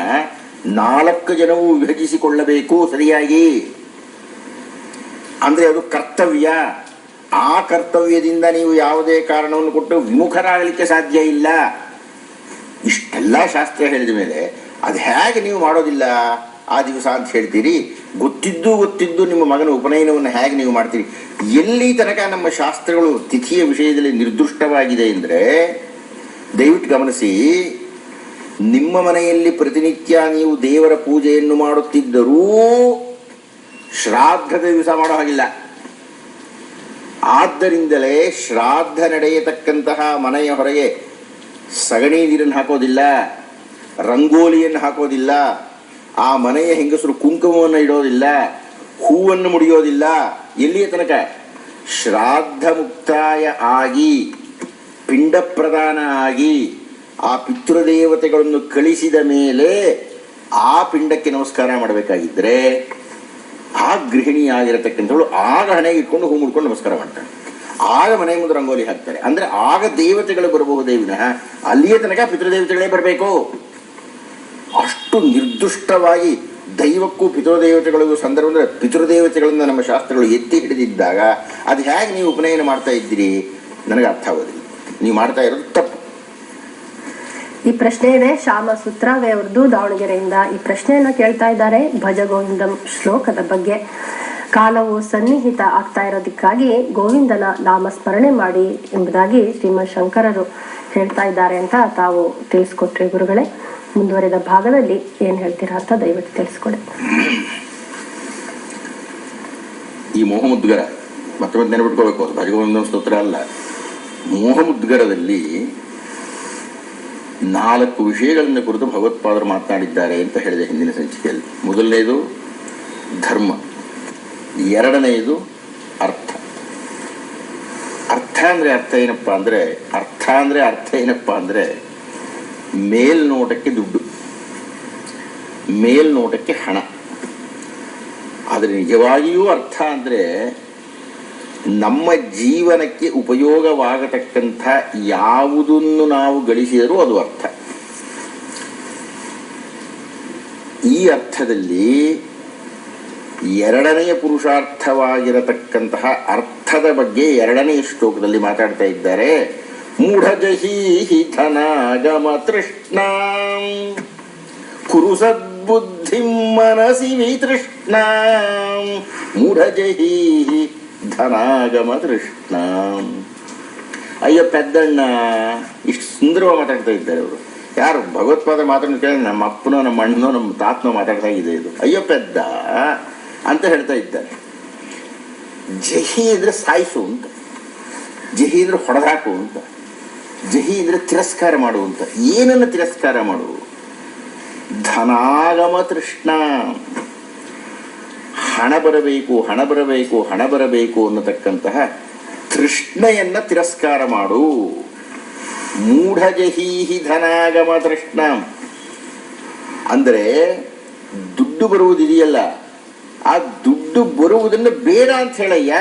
4 ಜನವೂ ವಿಭಜಿಸಿಕೊಳ್ಳಬೇಕು ಸರಿಯಾಗಿ. ಅಂದರೆ ಅದು ಕರ್ತವ್ಯ. ಆ ಕರ್ತವ್ಯದಿಂದ ನೀವು ಯಾವುದೇ ಕಾರಣವನ್ನು ಕೊಟ್ಟು ವಿಮುಖರಾಗಲಿಕ್ಕೆ ಸಾಧ್ಯ ಇಲ್ಲ. ಇಷ್ಟೆಲ್ಲ ಶಾಸ್ತ್ರ ಹೇಳಿದ ಮೇಲೆ ಅದು ಹೇಗೆ ನೀವು ಮಾಡೋದಿಲ್ಲ ಆ ದಿವಸ ಅಂತ ಹೇಳ್ತೀರಿ? ಗೊತ್ತಿದ್ದು ನಿಮ್ಮ ಮಗನ ಉಪನಯನವನ್ನು ಹೇಗೆ ನೀವು ಮಾಡ್ತೀರಿ? ಎಲ್ಲಿ ತನಕ ನಮ್ಮ ಶಾಸ್ತ್ರಗಳು ತಿಥಿಯ ವಿಷಯದಲ್ಲಿ ನಿರ್ದುಷ್ಟವಾಗಿದೆ ಅಂದರೆ, ದಯವಿಟ್ಟು ಗಮನಿಸಿ, ನಿಮ್ಮ ಮನೆಯಲ್ಲಿ ಪ್ರತಿನಿತ್ಯ ನೀವು ದೇವರ ಪೂಜೆಯನ್ನು ಮಾಡುತ್ತಿದ್ದರೂ ಶ್ರಾದ್ದದ ದಿವಸ ಮಾಡೋ ಹಾಗಿಲ್ಲ. ಆದ್ದರಿಂದಲೇ ಶ್ರಾದ್ದ ನಡೆಯತಕ್ಕಂತಹ ಮನೆಯ ಹೊರಗೆ ಸಗಣಿ ನೀರನ್ನು ಹಾಕೋದಿಲ್ಲ, ರಂಗೋಲಿಯನ್ನು ಹಾಕೋದಿಲ್ಲ, ಆ ಮನೆಯ ಹೆಂಗಸರು ಕುಂಕುಮವನ್ನು ಇಡೋದಿಲ್ಲ, ಹೂವನ್ನು ಮುಡಿಯೋದಿಲ್ಲ. ಎಲ್ಲಿಯ ತನಕ ಶ್ರಾದ್ದ ಮುಕ್ತಾಯ ಆಗಿ ಪಿಂಡ ಪ್ರದಾನ ಆಗಿ ಆ ಪಿತೃದೇವತೆಗಳನ್ನು ಕಳಿಸಿದ ಮೇಲೆ ಆ ಪಿಂಡಕ್ಕೆ ನಮಸ್ಕಾರ ಮಾಡಬೇಕಾಗಿದ್ದರೆ ಆ ಗೃಹಿಣಿಯಾಗಿರತಕ್ಕಂಥವಳು ಆಗ ಹಣೆಗೆ ಇಟ್ಕೊಂಡು ಹೂ ಮುಡ್ಕೊಂಡು ನಮಸ್ಕಾರ ಮಾಡ್ತಾಳೆ. ಆಗ ಮನೆ ಮುಂದೆ ರಂಗೋಲಿ ಹಾಕ್ತಾರೆ. ಅಂದರೆ ಆಗ ದೇವತೆಗಳು ಬರಬಹುದೇ ವಿನಃ ಅಲ್ಲಿಯ ತನಕ ಪಿತೃದೇವತೆಗಳೇ ಬರಬೇಕು. ಅಷ್ಟು ನಿರ್ದುಷ್ಟವಾಗಿ ದೈವಕ್ಕೂ ಪಿತೃದೇವತೆಗಳಿಗೂ ಸಂದರ್ಭ, ಪಿತೃದೇವತೆಗಳಿಂದ ನಮ್ಮ ಶಾಸ್ತ್ರಗಳು ಎತ್ತಿ ಹಿಡಿದಿದ್ದಾಗ ಅದು ಹೇಗೆ ನೀವು ಉಪನಯನ ಮಾಡ್ತಾ ಇದ್ದೀರಿ ನನಗೆ ಅರ್ಥ ಆಗೋದಿಲ್ಲ. ನೀವು ಮಾಡ್ತಾ ಇರೋದು ತಪ್ಪು. ಈ ಪ್ರಶ್ನೆ ಇದೆ, ಶ್ಯಾಮ ಸುತ್ರಾವೆ ಅವರದ್ದು ದಾವಣಗೆರೆಯಿಂದ. ಈ ಪ್ರಶ್ನೆಯನ್ನು ಕೇಳ್ತಾ ಇದ್ದಾರೆ ಭಜಗೋವಿಂದಂ ಶ್ಲೋಕದ ಬಗ್ಗೆ. ಕಾಲವು ಸನ್ನಿಹಿತ ಆಗ್ತಾ ಇರೋದಕ್ಕಾಗಿ ಗೋವಿಂದನ ನಾಮಸ್ಮರಣೆ ಮಾಡಿ ಎಂಬುದಾಗಿ ಶ್ರೀಮದ್ ಶಂಕರರು ಹೇಳ್ತಾ ಇದ್ದಾರೆ ಅಂತ ತಾವು ತಿಳಿಸ್ಕೊಟ್ರಿ ಗುರುಗಳೇ. ಮುಂದುವರೆದ ಭಾಗದಲ್ಲಿ ಏನ್ ಹೇಳ್ತೀರಾ ಅಂತ ದಯವಿಟ್ಟು ತಿಳಿಸ್ಕೊಡಿ. ಈ ಮೋಹಮುದ್ಗರ ಮತ್ತೆ ನೆನಪಿಟ್ಕೋಬೇಕು, ಅದು ಭಜಗೋವಿಂದಂ ಸ್ತೋತ್ರ ಅಲ್ಲ. ಮೋಹಮುದ್ಗರದಲ್ಲಿ 4 ವಿಷಯಗಳನ್ನು ಕುರಿತು ಭಗವತ್ಪಾದರು ಮಾತನಾಡಿದ್ದಾರೆ ಅಂತ ಹೇಳಿದೆ ಹಿಂದಿನ ಸಂಚಿಕೆಯಲ್ಲಿ. ಮೊದಲನೇದು ಧರ್ಮ, ಎರಡನೆಯದು ಅರ್ಥ. ಅರ್ಥ ಏನಪ್ಪ ಅಂದರೆ ಮೇಲ್ನೋಟಕ್ಕೆ ದುಡ್ಡು, ಮೇಲ್ನೋಟಕ್ಕೆ ಹಣ. ಆದರೆ ನಿಜವಾಗಿಯೂ ಅರ್ಥ ಅಂದರೆ ನಮ್ಮ ಜೀವನಕ್ಕೆ ಉಪಯೋಗವಾಗತಕ್ಕಂಥ ಯಾವುದನ್ನು ನಾವು ಗಳಿಸಿದರೂ ಅದು ಅರ್ಥ. ಈ ಅರ್ಥದಲ್ಲಿ ಎರಡನೆಯ ಪುರುಷಾರ್ಥವಾಗಿರತಕ್ಕಂತಹ ಅರ್ಥದ ಬಗ್ಗೆ 2ನೇ ಶ್ಲೋಕದಲ್ಲಿ ಮಾತಾಡ್ತಾ ಇದ್ದಾರೆ. ಮೂಢಜಹೀ ಧನಾಗಮ ತೃಷ್ಣಾಂ ಕುರು ಸದ್ಬುದ್ಧಿಂ ಮನಸಿ ವಿತೃಷ್ಣಾಂ ಮೂಢಜಹೀ ಧನಾಗಮ ತೃಷ್ಣಾಂ. ಅಯ್ಯೋ ಪೆದ್ದಣ್ಣ, ಇಷ್ಟು ಸುಂದರವಾಗಿ ಮಾತಾಡ್ತಾ ಇದ್ದಾರೆ ಅವರು. ಯಾರು ಭಗವತ್ಪಾದ ಮಾತನ್ನು ಕೇಳಿ ನಮ್ಮ ಅಪ್ಪನೋ ನಮ್ಮ ಅಣ್ಣನೋ ನಮ್ಮ ತಾತನೋ ಮಾತಾಡ್ತಾ ಇದೆ ಇದು. ಅಯ್ಯೋ ಪೆದ್ದ ಅಂತ ಹೇಳ್ತಾ ಇದ್ದಾರೆ. ಜಹಿ ಅಂದರೆ ಸಾಯಿಸು ಅಂತ, ಜಹಿ ಅಂದರೆ ಹೊಡೆದಾಕು ಅಂತ, ಜಹಿ ಅಂದರೆ ತಿರಸ್ಕಾರ ಮಾಡುವಂತ. ಏನನ್ನು ತಿರಸ್ಕಾರ ಮಾಡು? ಧನಾಗಮ ತೃಷ್ಣ, ಹಣ ಬರಬೇಕು ಅನ್ನತಕ್ಕಂತಹ ತೃಷ್ಣೆಯನ್ನ ತಿರಸ್ಕಾರ ಮಾಡು. ಮೂಢಜಹೀಹಿ ಧನಾಗಮ ತೃಷ್ಣ ಅಂದರೆ ದುಡ್ಡು ಬರುವುದಿದೆಯಲ್ಲ, ಆ ದುಡ್ಡು ಬರುವುದನ್ನು ಬೇಡ ಅಂತ ಹೇಳಯ್ಯ,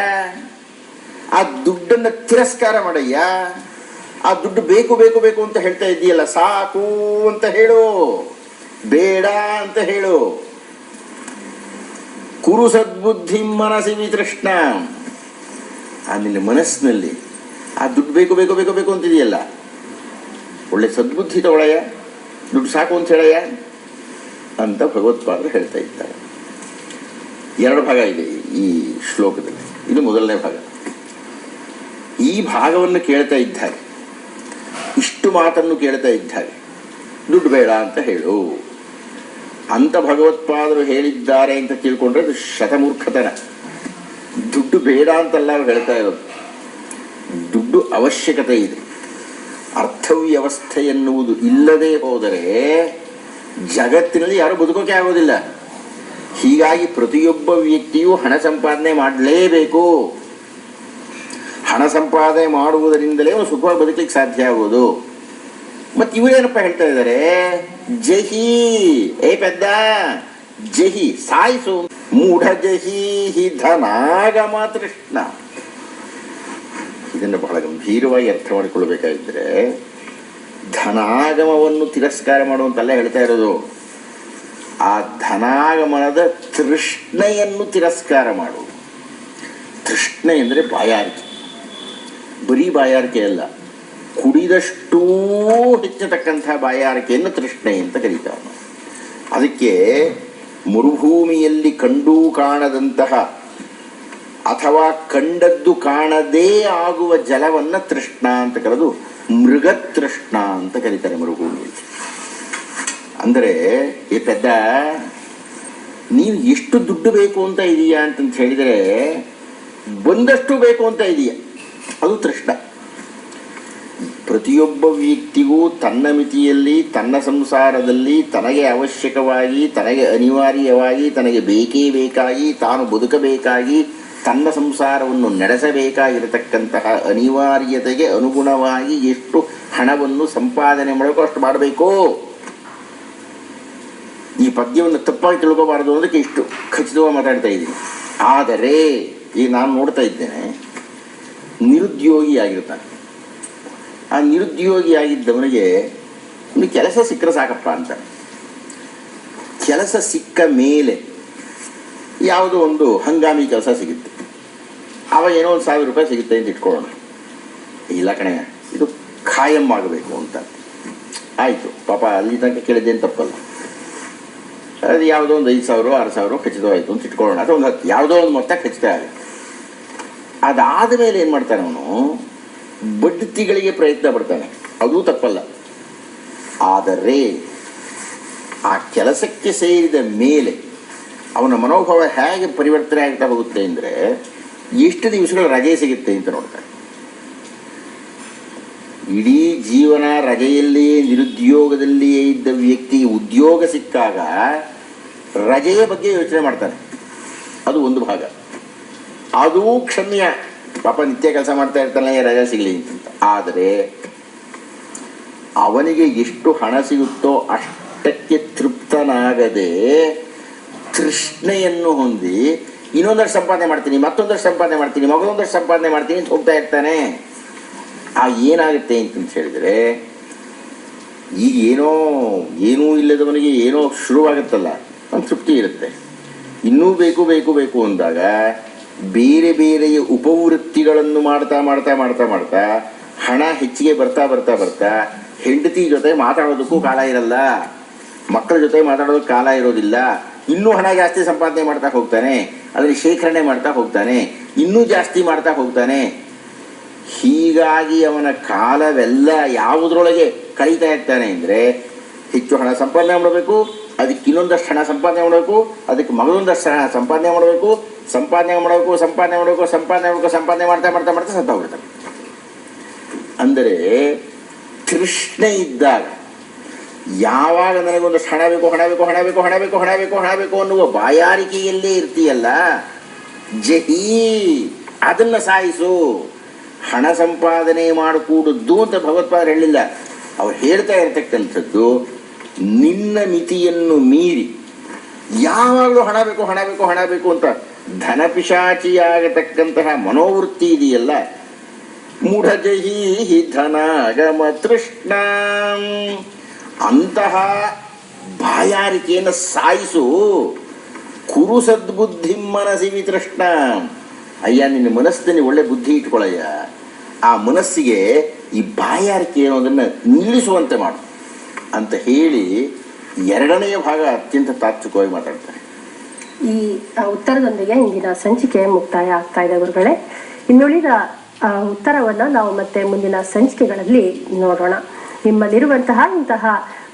ಆ ದುಡ್ಡನ್ನು ತಿರಸ್ಕಾರ ಮಾಡಯ್ಯ. ಆ ದುಡ್ಡು ಬೇಕು ಅಂತ ಹೇಳ್ತಾ ಇದೆಯಲ್ಲ, ಸಾಕು ಅಂತ ಹೇಳು, ಬೇಡ ಅಂತ ಹೇಳು. ಕುರು ಸದ್ಬುದ್ಧಿ ಮನಸಿ ವಿತೃಷ್ಣ, ನಿನ್ನ ಮನಸ್ಸಿನಲ್ಲಿ ಆ ದುಡ್ಡು ಬೇಕು ಅಂತಿದೆಯಲ್ಲ, ಒಳ್ಳೆ ಸದ್ಬುದ್ಧಿ ತಗೊಳಯ್ಯ, ದುಡ್ಡು ಸಾಕು ಅಂತ ಹೇಳಯ್ಯ ಅಂತ ಭಗವತ್ಪಾದರು ಹೇಳ್ತಾ ಇದ್ದಾರೆ. 2 ಭಾಗ ಇದೆ ಈ ಶ್ಲೋಕದಲ್ಲಿ. ಇದು ಮೊದಲನೇ ಭಾಗ. ಈ ಭಾಗವನ್ನು ಕೇಳ್ತಾ ಇದ್ದಾರೆ, ಇಷ್ಟು ಮಾತನ್ನು ಕೇಳ್ತಾ ಇದ್ದಾರೆ. ದುಡ್ಡು ಬೇಡ ಅಂತ ಹೇಳು, ಅಂತ ಭಗವತ್ಪಾದರು ಹೇಳಿದ್ದಾರೆ ಅಂತ ತಿಳ್ಕೊಂಡ್ರೆ ಅದು ಶತಮೂರ್ಖತನ. ದುಡ್ಡು ಬೇಡ ಅಂತಲ್ಲ ಅವ್ರು ಹೇಳ್ತಾ ಇರೋದು, ದುಡ್ಡು ಅವಶ್ಯಕತೆ ಇದೆ. ಅರ್ಥವ್ಯವಸ್ಥೆ ಎನ್ನುವುದು ಇಲ್ಲದೆ ಹೋದರೆ ಜಗತ್ತಿನಲ್ಲಿ ಯಾರು ಬದುಕೋಕೆ ಆಗೋದಿಲ್ಲ. ಹೀಗಾಗಿ ಪ್ರತಿಯೊಬ್ಬ ವ್ಯಕ್ತಿಯೂ ಹಣ ಸಂಪಾದನೆ ಮಾಡಲೇಬೇಕು. ಹಣ ಸಂಪಾದನೆ ಮಾಡುವುದರಿಂದಲೇ ಒಂದು ಸುಖವಾಗಿ ಬದುಕಲಿಕ್ಕೆ ಸಾಧ್ಯ ಆಗೋದು. ಮತ್ತೆ ಇವರೇನಪ್ಪ ಹೇಳ್ತಾ ಇದ್ದಾರೆ, ಜಹಿ ಏ ಪೆದ್ದ ಜಹಿ ಸಾಯಿಸು, ಮೂಢ ಜಹಿ ಧನಾಗಮ ತೃಷ್ಣ. ಇದನ್ನು ಬಹಳ ಗಂಭೀರವಾಗಿ ಅರ್ಥ ಮಾಡಿಕೊಳ್ಬೇಕಾಗಿದ್ರೆ, ಧನಾಗಮವನ್ನು ತಿರಸ್ಕಾರ ಮಾಡುವಂತೆಲ್ಲ ಹೇಳ್ತಾ ಇರೋದು, ಆ ಧನಾಗಮನದ ತೃಷ್ಣೆಯನ್ನು ತಿರಸ್ಕಾರ ಮಾಡು. ತೃಷ್ಣೆ ಅಂದರೆ ಬಾಯಾರಿಕೆ, ಬರೀ ಬಾಯಾರಿಕೆ ಅಲ್ಲ, ಕುಡಿದಷ್ಟೂ ಹೆಚ್ಚತಕ್ಕಂಥ ಬಾಯಾರಿಕೆಯನ್ನು ತೃಷ್ಣೆ ಅಂತ ಕರೀತಾರೆ. ಅದಕ್ಕೆ ಮರುಭೂಮಿಯಲ್ಲಿ ಕಂಡೂ ಕಾಣದಂತಹ ಅಥವಾ ಕಂಡದ್ದು ಕಾಣದೇ ಆಗುವ ಜಲವನ್ನು ತೃಷ್ಣ ಅಂತ ಕರೆದು ಮೃಗತೃಷ್ಣ ಅಂತ ಕರೀತಾರೆ ಮರುಭೂಮಿಯಲ್ಲಿ. ಅಂದರೆ ಈ ಪೆದ್ದ ನೀನು ಎಷ್ಟು ದುಡ್ಡು ಬೇಕು ಅಂತ ಇದೀಯಾ ಅಂತಂತ ಹೇಳಿದರೆ ಒಂದಷ್ಟು ಬೇಕು ಅಂತ ಇದೆಯಾ, ಅದು ತೃಷ್ಣ. ಪ್ರತಿಯೊಬ್ಬ ವ್ಯಕ್ತಿಗೂ ತನ್ನ ಮಿತಿಯಲ್ಲಿ ತನ್ನ ಸಂಸಾರದಲ್ಲಿ ತನಗೆ ಅವಶ್ಯಕವಾಗಿ, ತನಗೆ ಅನಿವಾರ್ಯವಾಗಿ, ತನಗೆ ಬೇಕೇ ಬೇಕಾಗಿ, ತಾನು ಬದುಕಬೇಕಾಗಿ, ತನ್ನ ಸಂಸಾರವನ್ನು ನಡೆಸಬೇಕಾಗಿರತಕ್ಕಂತಹ ಅನಿವಾರ್ಯತೆಗೆ ಅನುಗುಣವಾಗಿ ಎಷ್ಟು ಹಣವನ್ನು ಸಂಪಾದನೆ ಮಾಡಬೇಕು ಅಷ್ಟು ಮಾಡಬೇಕು. ಈ ಪದ್ಯವನ್ನು ತಪ್ಪಾಗಿ ತಿಳ್ಕೋಬಾರದು ಅನ್ನೋದಕ್ಕೆ ಇಷ್ಟು ಖಚಿತವಾಗಿ ಮಾತಾಡ್ತಾ ಇದ್ದೀನಿ. ಆದರೆ ಈಗ ನಾನು ನೋಡ್ತಾ ಇದ್ದೇನೆ, ನಿರುದ್ಯೋಗಿ ಆಗಿರ್ತಾನೆ. ಆ ನಿರುದ್ಯೋಗಿ ಆಗಿದ್ದವನಿಗೆ ಒಂದು ಕೆಲಸ ಸಿಕ್ಕರೆ ಸಾಕಪ್ಪ ಅಂತ. ಕೆಲಸ ಸಿಕ್ಕ ಮೇಲೆ ಯಾವುದೋ ಒಂದು ಹಂಗಾಮಿ ಕೆಲಸ ಸಿಗುತ್ತೆ, ಆವಾಗ ಏನೋ ಒಂದು 1000 ರೂಪಾಯಿ ಸಿಗುತ್ತೆ ಅಂತ ಇಟ್ಕೊಳ್ಳೋಣ. ಇಲ್ಲ ಕಣೆ, ಇದು ಖಾಯಂ ಆಗಬೇಕು ಅಂತ. ಆಯಿತು, ಪಾಪ ಅಲ್ಲಿ ತನಕ ಕೇಳಿದ್ದೇನು ತಪ್ಪಲ್ಲ. ಅದು ಯಾವುದೋ ಒಂದು 5,000 6,000 ಖಚಿತವಾಯಿತು ಅಂತ ಇಟ್ಕೊಳ್ಳೋಣ, ಅಥವಾ ಒಂದು 10 ಯಾವುದೋ ಒಂದು ಮೊತ್ತ ಖಚಿತ ಆಗುತ್ತೆ. ಅದಾದ ಮೇಲೆ ಏನು ಮಾಡ್ತಾನೆ ಅವನು, ಬಡ್ತಿಗಳಿಗೆ ಪ್ರಯತ್ನ ಪಡ್ತಾನೆ, ಅದೂ ತಪ್ಪಲ್ಲ. ಆದರೆ ಆ ಕೆಲಸಕ್ಕೆ ಸೇರಿದ ಮೇಲೆ ಅವನ ಮನೋಭಾವ ಹೇಗೆ ಪರಿವರ್ತನೆ ಆಗ್ತಾ ಹೋಗುತ್ತೆ ಅಂದರೆ, ಎಷ್ಟು ದಿವಸಗಳ ರಜೆ ಸಿಗುತ್ತೆ ಅಂತ ನೋಡ್ತಾನೆ. ಇಡೀ ಜೀವನ ರಜೆಯಲ್ಲಿಯೇ ನಿರುದ್ಯೋಗದಲ್ಲಿಯೇ ಇದ್ದ ವ್ಯಕ್ತಿ ಉದ್ಯೋಗ ಸಿಕ್ಕಾಗ ರಜೆಯ ಬಗ್ಗೆ ಯೋಚನೆ ಮಾಡ್ತಾನೆ, ಅದು ಒಂದು ಭಾಗ. ಅದೂ ಕ್ಷಮ್ಯ, ಪಾಪ ನಿತ್ಯ ಕೆಲಸ ಮಾಡ್ತಾ ಇರ್ತಾನೆ, ರಜೆ ಸಿಗಲಿ ಅಂತ. ಆದರೆ ಅವನಿಗೆ ಎಷ್ಟು ಹಣ ಸಿಗುತ್ತೋ ಅಷ್ಟಕ್ಕೆ ತೃಪ್ತನಾಗದೆ ತೃಷ್ಣೆಯನ್ನು ಹೊಂದಿ ಇನ್ನೊಂದಷ್ಟು ಸಂಪಾದನೆ ಮಾಡ್ತೀನಿ, ಮತ್ತೊಂದಷ್ಟು ಸಂಪಾದನೆ ಮಾಡ್ತೀನಿ, ಮಗಳೊಂದಷ್ಟು ಸಂಪಾದನೆ ಮಾಡ್ತೀನಿ ಅಂತ ಹೋಗ್ತಾ ಇರ್ತಾನೆ. ಏನಾಗುತ್ತೆ ಅಂತಂತ ಹೇಳಿದರೆ, ಈಗ ಏನೂ ಇಲ್ಲದವನಿಗೆ ಏನೋ ಶುರುವಾಗುತ್ತಲ್ಲ, ಒಂದು ತೃಪ್ತಿ ಇರುತ್ತೆ. ಇನ್ನೂ ಬೇಕು ಬೇಕು ಬೇಕು ಅಂದಾಗ ಬೇರೆ ಬೇರೆಯ ಉಪವೃತ್ತಿಗಳನ್ನು ಮಾಡ್ತಾ ಮಾಡ್ತಾ ಮಾಡ್ತಾ ಮಾಡ್ತಾ ಹಣ ಹೆಚ್ಚಿಗೆ ಬರ್ತಾ ಬರ್ತಾ ಬರ್ತಾ ಹೆಂಡತಿ ಜೊತೆ ಮಾತಾಡೋದಕ್ಕೂ ಕಾಲ ಇರಲ್ಲ, ಮಕ್ಕಳ ಜೊತೆ ಮಾತಾಡೋದಕ್ಕೆ ಕಾಲ ಇರೋದಿಲ್ಲ. ಇನ್ನೂ ಹಣ ಜಾಸ್ತಿ ಸಂಪಾದನೆ ಮಾಡ್ತಾ ಹೋಗ್ತಾನೆ, ಅದರಲ್ಲಿ ಶೇಖರಣೆ ಮಾಡ್ತಾ ಹೋಗ್ತಾನೆ, ಇನ್ನೂ ಜಾಸ್ತಿ ಮಾಡ್ತಾ ಹೋಗ್ತಾನೆ. ಹೀಗಾಗಿ ಅವನ ಕಾಲವೆಲ್ಲ ಯಾವುದರೊಳಗೆ ಕಳೀತಾ ಇರ್ತಾನೆ ಅಂದರೆ, ಹೆಚ್ಚು ಹಣ ಸಂಪಾದನೆ ಮಾಡಬೇಕು, ಅದಕ್ಕೆ ಇನ್ನೊಂದಷ್ಟು ಹಣ ಸಂಪಾದನೆ ಮಾಡಬೇಕು, ಅದಕ್ಕೆ ಮಗಳೊಂದಷ್ಟು ಹಣ ಸಂಪಾದನೆ ಮಾಡಬೇಕು, ಸಂಪಾದನೆ ಮಾಡ್ತಾ ಮಾಡ್ತಾ ಮಾಡ್ತಾ ಸತ್ತ ಹೋಗ್ಬಿಡ್ತಾನೆ. ಅಂದರೆ ತೃಷ್ಣೆ ಇದ್ದಾಗ ಯಾವಾಗ ನನಗೊಂದಷ್ಟು ಹಣ ಬೇಕು ಹಣ ಬೇಕು ಹಣ ಬೇಕು ಹಣ ಬೇಕು ಹಣ ಬೇಕು ಹಣ ಬೇಕು ಅನ್ನುವ ಬಾಯಾರಿಕೆಯಲ್ಲೇ ಇರ್ತೀಯಲ್ಲ, ಜಹಿ ಅದನ್ನು ಸಾಯಿಸು. ಹಣ ಸಂಪಾದನೆ ಮಾಡಿಕೂಡದ್ದು ಅಂತ ಭಗವತ್ಪಾದರು ಹೇಳಿಲ್ಲ. ಅವ್ರು ಹೇಳ್ತಾ ಇರತಕ್ಕಂಥದ್ದು, ನಿನ್ನ ಮಿತಿಯನ್ನು ಮೀರಿ ಯಾವಾಗಲೂ ಹಣ ಬೇಕು ಹಣ ಬೇಕು ಹಣ ಬೇಕು ಅಂತ ಧನಪಿಶಾಚಿಯಾಗತಕ್ಕಂತಹ ಮನೋವೃತ್ತಿ ಇದೆಯಲ್ಲ, ಮೂಢಜಹಿ ಧನಾಗಮ ತೃಷ್ಣ, ಅಂತಹ ಬಾಯಾರಿಕೆಯನ್ನು ಸಾಯಿಸು. ಕುರು ಸದ್ಬುದ್ಧಿ ಮನಸಿ ವಿತೃಷ್ಣ. ಅಯ್ಯ, ನಿನ್ನ ಮನಸ್ಸಿನಲ್ಲಿ ಒಳ್ಳೆ ಬುದ್ಧಿ ಇಟ್ಕೊಳ್ಳಯ್ಯ, ಆ ಮನಸ್ಸಿಗೆ ಈ ಬಾಯಾರಿಕೆ ಅನ್ನೋದನ್ನು ನಿಲ್ಲಿಸುವಂತೆ ಮಾಡು ಅಂತ ಹೇಳಿ ಎರಡನೆಯ ಭಾಗ ಅತ್ಯಂತ ತಾತ್ವಿಕವಾಗಿ ಮಾತಾಡ್ತಾರೆ. ಈ ಉತ್ತರದೊಂದಿಗೆ ಇಂದಿನ ಸಂಚಿಕೆ ಮುಕ್ತಾಯ ಆಗ್ತಾ ಇದೆ ಗುರುಗಳೇ. ಇನ್ನುಳಿದ ಉತ್ತರವನ್ನು ನಾವು ಮತ್ತೆ ಮುಂದಿನ ಸಂಚಿಕೆಗಳಲ್ಲಿ ನೋಡೋಣ. ನಿಮ್ಮಲ್ಲಿರುವಂತಹ ಇಂತಹ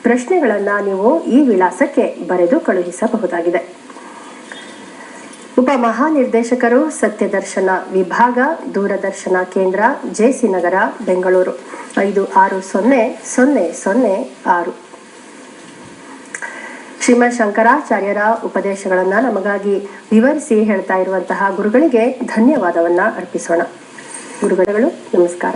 ಪ್ರಶ್ನೆಗಳನ್ನು ನೀವು ಈ ವಿಳಾಸಕ್ಕೆ ಬರೆದು ಕಳುಹಿಸಬಹುದಾಗಿದೆ. ಉಪಮಹಾನಿರ್ದೇಶಕರು, ಸತ್ಯದರ್ಶನ ವಿಭಾಗ, ದೂರದರ್ಶನ ಕೇಂದ್ರ, ಜೆಸಿ ನಗರ, ಬೆಂಗಳೂರು 560006. ಶ್ರೀಮದ್ ಶಂಕರಾಚಾರ್ಯರ ಉಪದೇಶಗಳನ್ನು ನಮಗಾಗಿ ವಿವರಿಸಿ ಹೇಳ್ತಾ ಇರುವಂತಹ ಗುರುಗಳಿಗೆ ಧನ್ಯವಾದವನ್ನ ಅರ್ಪಿಸೋಣ. ಗುರುಗಳು ನಮಸ್ಕಾರ.